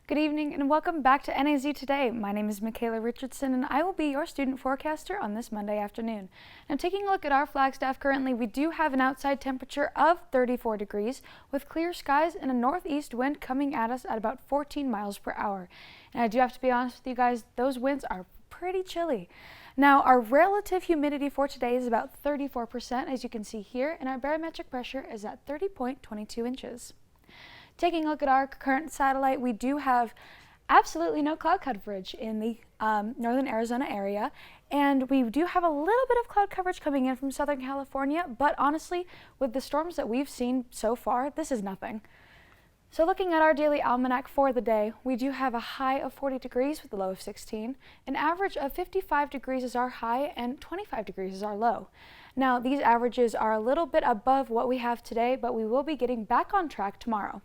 Good evening and welcome back to NAZ Today. My name is Makayla Richardson and I will be your student forecaster on this Monday afternoon. Now, taking a look at our Flagstaff currently, we do have an outside temperature of 34 degrees with clear skies and a northeast wind coming at us at about 14 miles per hour. And I do have to be honest with you guys, those winds are pretty chilly. Now, our relative humidity for today is about 34%, as you can see here, and our barometric pressure is at 30.22 inches. Taking a look at our current satellite, we do have absolutely no cloud coverage in the northern Arizona area, and we do have a little bit of cloud coverage coming in from Southern California, but honestly, with the storms that we've seen so far, this is nothing. So looking at our daily almanac for the day, we do have a high of 40 degrees with a low of 16. An average of 55 degrees is our high and 25 degrees is our low. Now, these averages are a little bit above what we have today, but we will be getting back on track tomorrow.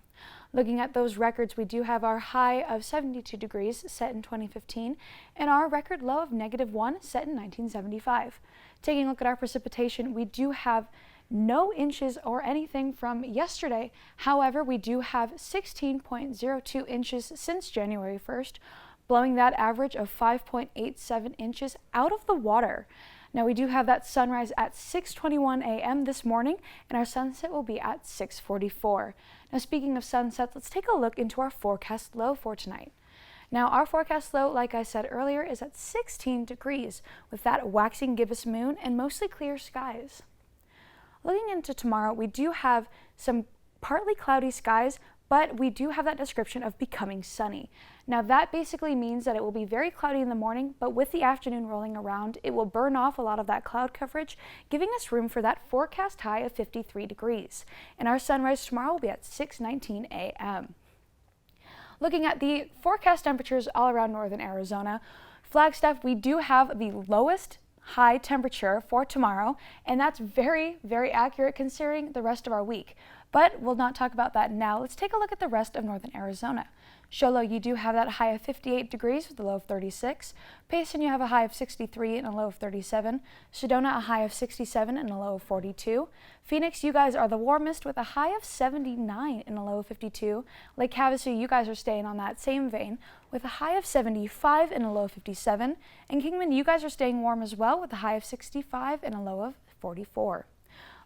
Looking at those records, we do have our high of 72 degrees set in 2015 and our record low of -1 set in 1975. Taking a look at our precipitation, we do have no inches or anything from yesterday. However, we do have 16.02 inches since January 1st, blowing that average of 5.87 inches out of the water. Now, we do have that sunrise at 6:21 a.m. this morning, and our sunset will be at 6:44. Now, speaking of sunsets, let's take a look into our forecast low for tonight. Now, our forecast low, like I said earlier, is at 16 degrees with that waxing gibbous moon and mostly clear skies. Looking into tomorrow, we do have some partly cloudy skies, but we do have that description of becoming sunny. Now, that basically means that it will be very cloudy in the morning, but with the afternoon rolling around, it will burn off a lot of that cloud coverage, giving us room for that forecast high of 53 degrees. And our sunrise tomorrow will be at 6:19 a.m. Looking at the forecast temperatures all around northern Arizona, Flagstaff, we do have the lowest high temperature for tomorrow, and that's very, very accurate considering the rest of our week. But we'll not talk about that now. Let's take a look at the rest of northern Arizona. Show Low, you do have that high of 58 degrees with a low of 36. Payson, you have a high of 63 and a low of 37. Sedona, a high of 67 and a low of 42. Phoenix, you guys are the warmest with a high of 79 and a low of 52. Lake Havasu, you guys are staying on that same vein with a high of 75 and a low of 57. And Kingman, you guys are staying warm as well with a high of 65 and a low of 44.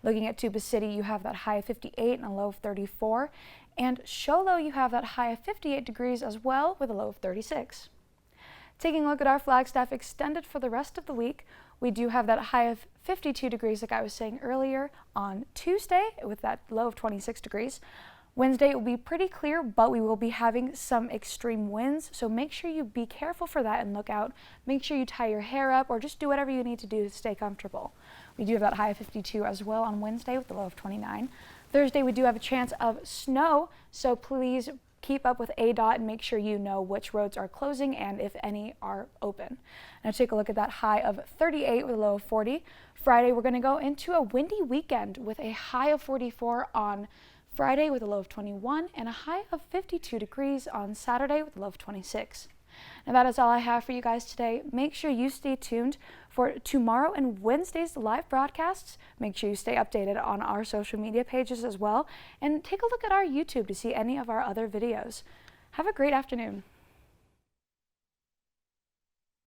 Looking at Tuba City, you have that high of 58 and a low of 34. And Show Low, you have that high of 58 degrees as well with a low of 36. Taking a look at our Flagstaff extended for the rest of the week, we do have that high of 52 degrees like I was saying earlier on Tuesday with that low of 26 degrees. Wednesday it will be pretty clear, but we will be having some extreme winds, so make sure you be careful for that and look out. Make sure you tie your hair up or just do whatever you need to do to stay comfortable. We do have that high of 52 as well on Wednesday with the low of 29. Thursday we do have a chance of snow, so please keep up with ADOT and make sure you know which roads are closing and if any are open. Now take a look at that high of 38 with a low of 40. Friday we're going to go into a windy weekend with a high of 44 on Friday with a low of 21 and a high of 52 degrees on Saturday with a low of 26. Now that is all I have for you guys today. Make sure you stay tuned for tomorrow and Wednesday's live broadcasts. Make sure you stay updated on our social media pages as well, and take a look at our YouTube to see any of our other videos. Have a great afternoon.